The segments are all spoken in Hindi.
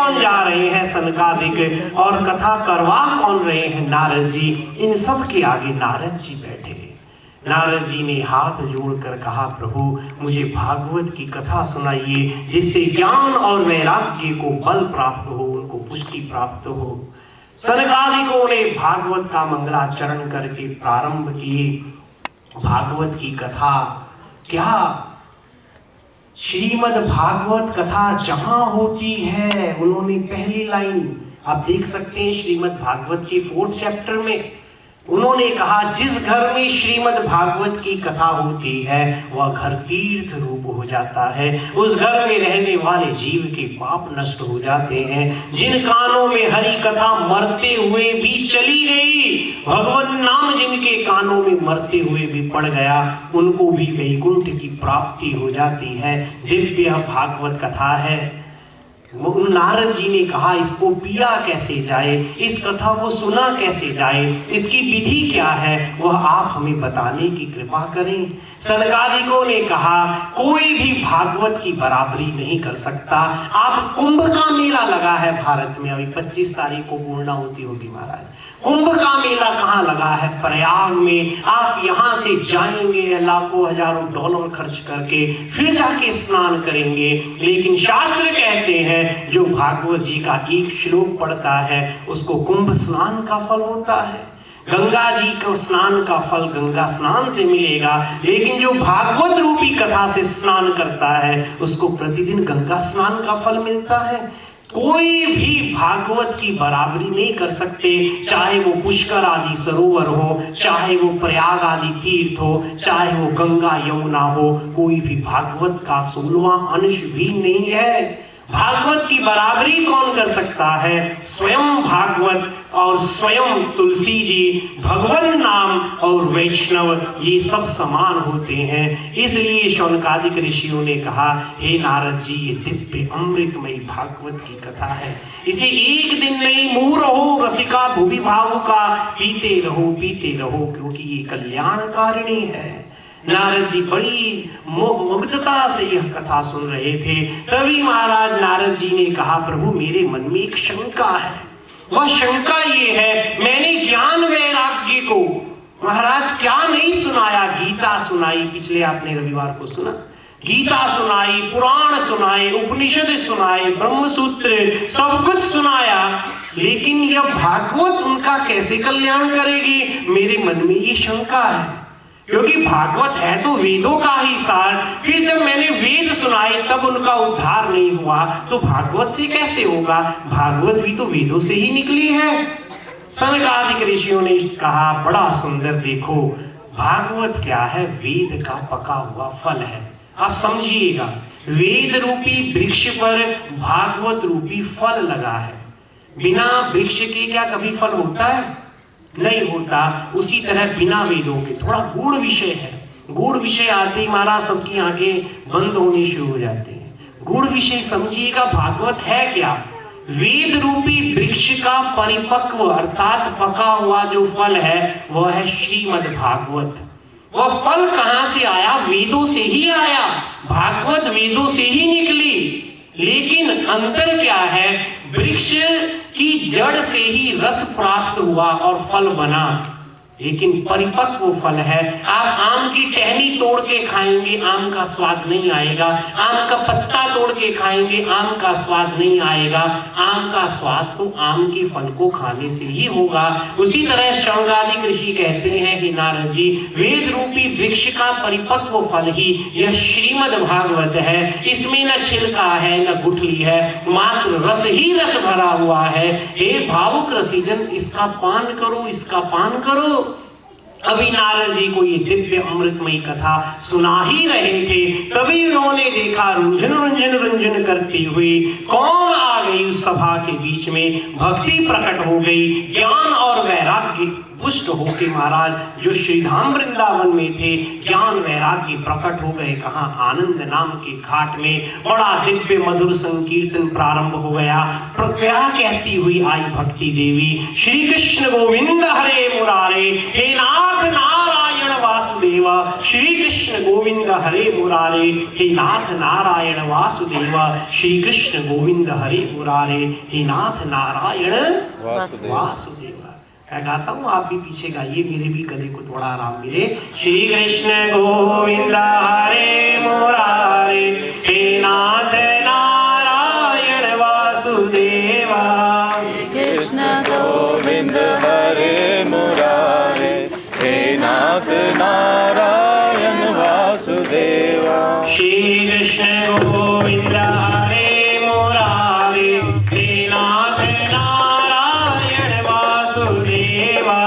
कौन जा रहे हैं सनकादिक, और कथा करवा कौन रहे हैं नारद जी। इन सब के आगे नारद जी बैठे। नारद जी ने हाथ जोड़कर कहा, प्रभु मुझे भागवत की कथा सुनाइए, जिससे ज्ञान और वैराग्य को बल प्राप्त हो, उनको पुष्टि प्राप्त हो। सनकादिकों ने भागवत का मंगलाचरण करके प्रारंभ किए भागवत की कथा। क्या श्रीमद् भागवत कथा जहां होती है, उन्होंने पहली लाइन आप देख सकते हैं श्रीमद् भागवत के 4th चैप्टर में उन्होंने कहा, जिस घर में श्रीमद् भागवत की कथा होती है वह घर तीर्थ रूप हो जाता है। उस घर में रहने वाले जीव के पाप नष्ट हो जाते हैं। जिन कानों में हरि कथा मरते हुए भी चली गई, भगवान नाम जिनके कानों में मरते हुए भी पड़ गया, उनको भी वैकुंठ की प्राप्ति हो जाती है। दिव्य भागवत कथा है। नारद जी ने कहा, इसको पिया कैसे जाए, इस कथा को सुना कैसे जाए, इसकी विधि क्या है, वह आप हमें बताने की कृपा करें। सनकादिकों ने कहा, कोई भी भागवत की बराबरी नहीं कर सकता। आप कुंभ का मेला लगा है भारत में, अभी 25 तारीख को पूर्णाहुति होगी महाराज। कुंभ का मेला कहाँ लगा है? प्रयाग में। आप यहाँ से जाएंगे लाखों हजारों डॉलर खर्च करके, फिर जाके स्नान करेंगे। लेकिन शास्त्र कहते हैं जो भागवत जी का एक श्लोक पढ़ता है उसको कुंभ स्नान का फल होता है। गंगा जी को स्नान का फल गंगा स्नान से मिलेगा, लेकिन जो भागवत रूपी कथा से स्नान करता है उसको प्रतिदिन गंगा स्नान का फल मिलता है। कोई भी भागवत की बराबरी नहीं कर सकते, चाहे वो पुष्कर आदि सरोवर हो, चाहे वो प्रयाग आदि तीर्थ हो, चाहे वो गंगा यमुना हो, कोई भी भागवत का 16वां अंश भी नहीं है। भागवत की बराबरी कौन कर सकता है? स्वयं भागवत और स्वयं तुलसी जी, भगवान नाम और वैष्णव, ये सब समान होते हैं। इसलिए शौनकादिक ऋषियों ने कहा, हे नारद जी, ये दिव्य अमृतमयी भागवत की कथा है, इसे एक दिन नहीं मुँह रहो रसिका भुवि भावुका, पीते रहो क्योंकि ये कल्याणकारिणी है। नारद जी बड़ी मुग्धता से यह कथा सुन रहे थे। तभी महाराज नारद जी ने कहा, प्रभु मेरे मन में एक शंका है। वह शंका ये है, मैंने ज्ञान वैराग्य को महाराज क्या नहीं सुनाया? गीता सुनाई, पिछले आपने रविवार को सुना, गीता सुनाई, पुराण सुनाए, उपनिषद सुनाए, ब्रह्मसूत्र, सब कुछ सुनाया, लेकिन यह भागवत उनका कैसे कल्याण करेगी? मेरे मन में ये शंका है, क्योंकि भागवत है तो वेदों का ही सार। फिर जब मैंने वेद सुनाए तब उनका उद्धार नहीं हुआ, तो भागवत से कैसे होगा? भागवत भी तो वेदों से ही निकली है। सनकादिक ऋषियों ने कहा, बड़ा सुंदर, देखो भागवत क्या है? वेद का पका हुआ फल है। आप समझिएगा, वेद रूपी वृक्ष पर भागवत रूपी फल लगा है। बिना वृक्ष के क्या कभी फल होता है? नहीं होता। उसी तरह बिना वेदों के, थोड़ा गूढ़ विषय है, गूढ़ विषय आते ही महाराज सबकी आंखें बंद होनी शुरू हो जाती हैं। गूढ़ विषय समझिएगा, भागवत है क्या? वेद रूपी वृक्ष का परिपक्व अर्थात पका हुआ जो फल है वह है श्रीमद् भागवत। वह फल कहां से आया? वेदों से ही आया। भागवत वेदों से ही निकली, लेकिन अंतर क्या है? वृक्ष की जड़ से ही रस प्राप्त हुआ और फल बना, लेकिन परिपक्व फल है। आप आम की टहनी तोड़ के खाएंगे, आम का स्वाद नहीं आएगा। आम का पत्ता तोड़ के खाएंगे, आम का स्वाद नहीं आएगा। आम का स्वाद तो आम के फल को खाने से ही होगा। उसी तरह शौनकादिक ऋषि कहते हैं कि नारद जी, वेद रूपी वृक्ष का परिपक्व फल ही यह श्रीमद् भागवत है। इसमें न छिलका है न गुठली है, मात्र रस ही रस भरा हुआ है। हे भावुक रसिजन, इसका पान करो, इसका पान करो। अभी नारद जी को ये दिव्य अमृतमयी कथा सुना ही रहे थे, तभी उन्होंने देखा रुंझन रुंझन रुंझन करती हुई कौन आ गई उस सभा के बीच में। भक्ति प्रकट हो गई, ज्ञान और वैराग्य पुष्ट होके महाराज जो श्रीधाम वृंदावन में थे, ज्ञान वैराग्य प्रकट हो गए। कहाँ? आनंद नाम के घाट में बड़ा दिव्य मधुर संकीर्तन प्रारंभ हो गया। क्या कहती हुई आई भक्ति देवी, श्री कृष्ण गोविंद हरे मुरारे, हे नाथ नारायण वासुदेव। वासुदेव, श्री कृष्ण गोविंद हरे मुरारे, हे नाथ नारायण वासुदेव, श्री कृष्ण गोविंद हरे मुरारे, हे नाथ नारायण वासुदेव। मैं गाता हूँ, आप भी पीछे गाइए, मेरे भी गले को थोड़ा आराम मिले। श्री कृष्ण गोविंद हरे मुरारे, हे नाथ नारायण वासुदेवा, कृष्ण गोविंद हरे मुरारे, हे नाथ नारायण वासुदेवा। श्री कृष्ण गोविंद हरे मुरारे, हे नाथ नारायण वासुदेवा,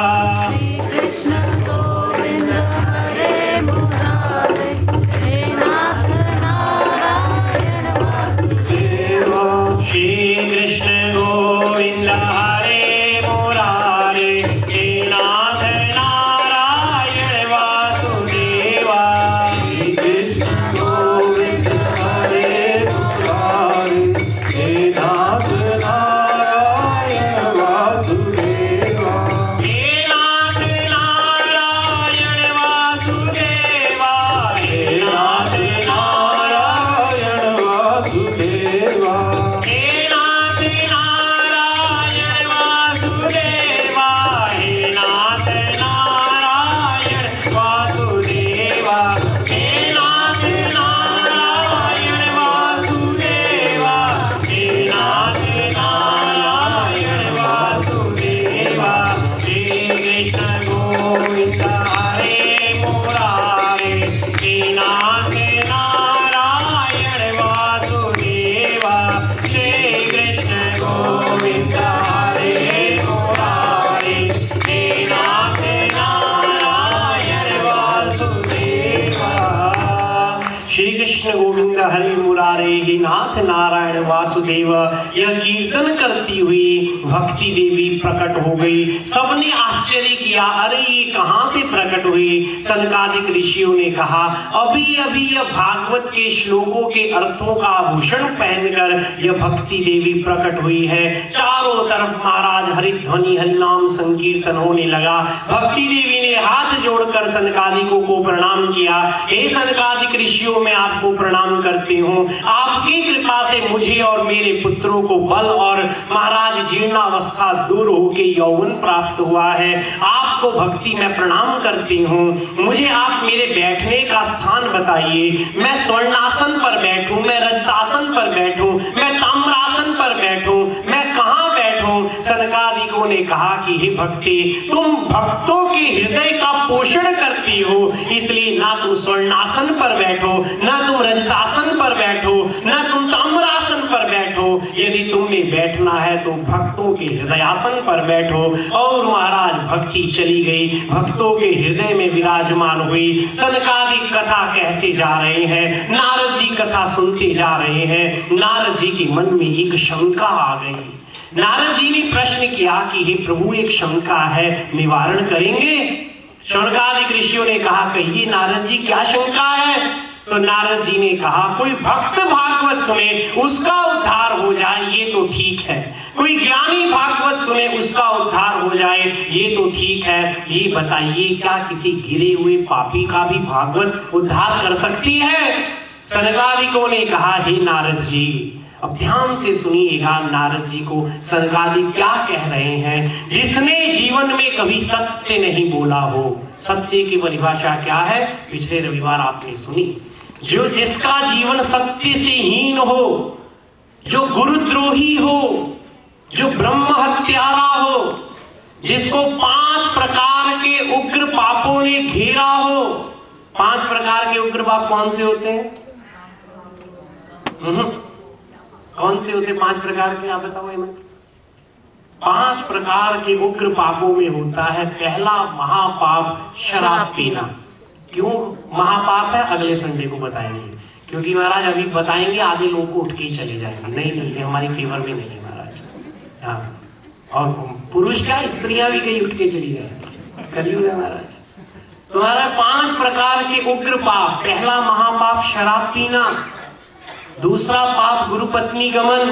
कृष्ण गोविंद हरे मुरारे, हे नाथ नारायण वासुदेवा। श्री कृष्ण गोविंद हरे मुरारे, हे नाथ नारायण वासुदेवा, श्री कृष्ण गोविंद हरे मुरारे, हे नाथ नारायण वासुदेवा, हे नाथ नारायण वासुदेवा, हे नाथ नारायण वासुदेवा, हे नाथ नारायण वासुदेवा, हे नाथ नारायण वासुदेवा, हे नाथ नारायण वासुदेवा, हे नाथ नारायण वासुदेवा। श्री कृष्ण गोविंद हरे मुरारे, हे नाथ नारायण वासुदेवा, श्री कृष्ण गोविंद हरे मुरारे, हे नाथ नारायण वासुदेवा। श्री कृष्ण गोविंद हरे मुरारे, हे नाथ नारायण वासुदेव। यह कीर्तन करती हुई भक्ति देवी प्रकट हो गई। सबने आश्चर्य किया, अरे ये कहां से प्रकट हुई? सनकादिक ऋषियों ने कहा, अभी अभी यह भागवत के श्लोकों के अर्थों का आभूषण पहनकर यह भक्ति देवी प्रकट हुई है। चारों तरफ महाराज हरिध्वनि हरिनाम संकीर्तन होने लगा। भक्ति देवी ने हाथ जोड़कर सनकादिकों को प्रणाम किया। हे सनकादिक ऋषियों, मैं आपको प्रणाम करती हूँ। आपकी कृपा से मुझे और मेरे पुत्रों को बल और महाराज जीर्णावस्था दूर होके यौवन प्राप्त हुआ है। आपको भक्ति में प्रणाम करती हूँ। मुझे आप मेरे बैठने का स्थान बताइए। मैं स्वर्णासन पर बैठूं, मैं रजतासन पर बैठूं, मैं ताम्रासन पर बैठूं, मैं कहां बैठूं? सनकादिकों ने कहा कि हे भक्ति, तुम भक्तों के हृदय का पोषण करती हो, इसलिए ना तुम स्वर्णासन पर बैठो, ना तुम रजतासन पर बैठो, ना तुम ताम्रासन पर बैठो। यदि तुमने बैठना है तो भक्तों के हृदयासन पर बैठो। और महाराज भक्ति चली गई, भक्तों के हृदय में विराजमान हुई। सनकादिक कथा कहते जा रहे हैं, नारद जी कथा सुनते जा रहे हैं। नारद जी के मन में एक शंका आ गई। नारद जी ने प्रश्न किया कि हे प्रभु, एक शंका है, निवारण करेंगे? सनकादिक ऋषियों ने कहा, कहिए नारद जी, क्या शंका है? तो नारद जी ने कहा, कोई भक्त भागवत सुने उसका उद्धार हो जाए, ये तो ठीक है। कोई ज्ञानी भागवत सुने उसका उद्धार हो जाए, ये तो ठीक है। ये बताइए, क्या किसी गिरे हुए पापी का भी भागवत उद्धार कर सकती है? सनकादिकों ने कहा, हे नारद जी, अब ध्यान से सुनिएगा नारद जी को सनकादिक क्या कह रहे हैं। जिसने जीवन में कभी सत्य नहीं बोला हो, सत्य की परिभाषा क्या है पिछले रविवार आपने सुनी। जो जिसका जीवन सत्य से हीन हो, जो गुरुद्रोही हो, जो ब्रह्म हत्यारा हो, जिसको 5 प्रकार के उग्र पापों ने घेरा हो। 5 प्रकार के उग्र पाप कौन से होते हैं? कौन से होते 5 प्रकार के, आप बताओ। 5 प्रकार के उग्र पापों में होता है पहला महापाप शराब पीना। क्यों महापाप है अगले संडे को बताएंगे, क्योंकि महाराज अभी बताएंगे आधे लोग को उठ के चले जाएंगे। नहीं ये हमारी फेवर में नहीं है महाराज। हाँ, और पुरुष क्या, स्त्रियां भी कहीं उठ के चली जाए, कलयुग है महाराज। तुम्हारा 5 प्रकार के उग्र पाप। पहला महापाप शराब पीना, दूसरा पाप गुरु पत्नी गमन,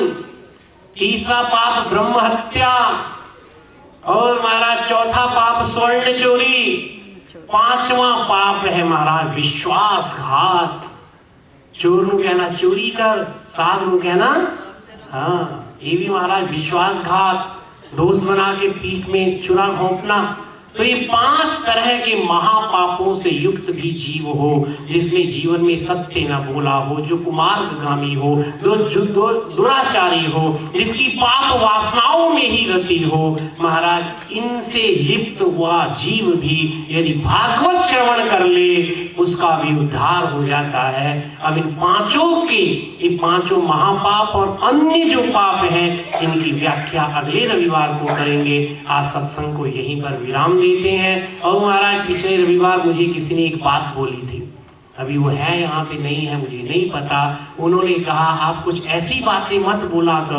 तीसरा पाप ब्रह्म हत्या, और महाराज चौथा पाप स्वर्ण चोरी, पांचवा पाप है महाराज विश्वासघात। चोर नु कहना चोरी कर, साध नु कहना हाँ, ये भी महाराज विश्वासघात, दोस्त बना के पीठ में छुरा घोंपना। तो ये 5 तरह के महापापों से युक्त भी जीव हो, जिसने जीवन में सत्य न बोला हो, जो कुमार्गगामी हो, जो दुराचारी हो, जिसकी पाप वासनाओं में ही रति हो, महाराज इनसे लिप्त हुआ जीव भी यदि भागवत श्रवण कर ले उसका भी उद्धार हो जाता है। अब इन पांचों के, ये पांचों महापाप और अन्य जो पाप हैं इनकी व्याख्या अगले रविवार को करेंगे। आज सत्संग को यहीं पर विराम देते हैं। और महाराज पिछले रविवार मुझे किसी ने एक बात बोली थी, अभी वो है यहाँ पे नहीं है मुझे नहीं पता, उन्होंने कहा आप कुछ ऐसी बातें मत बोला कर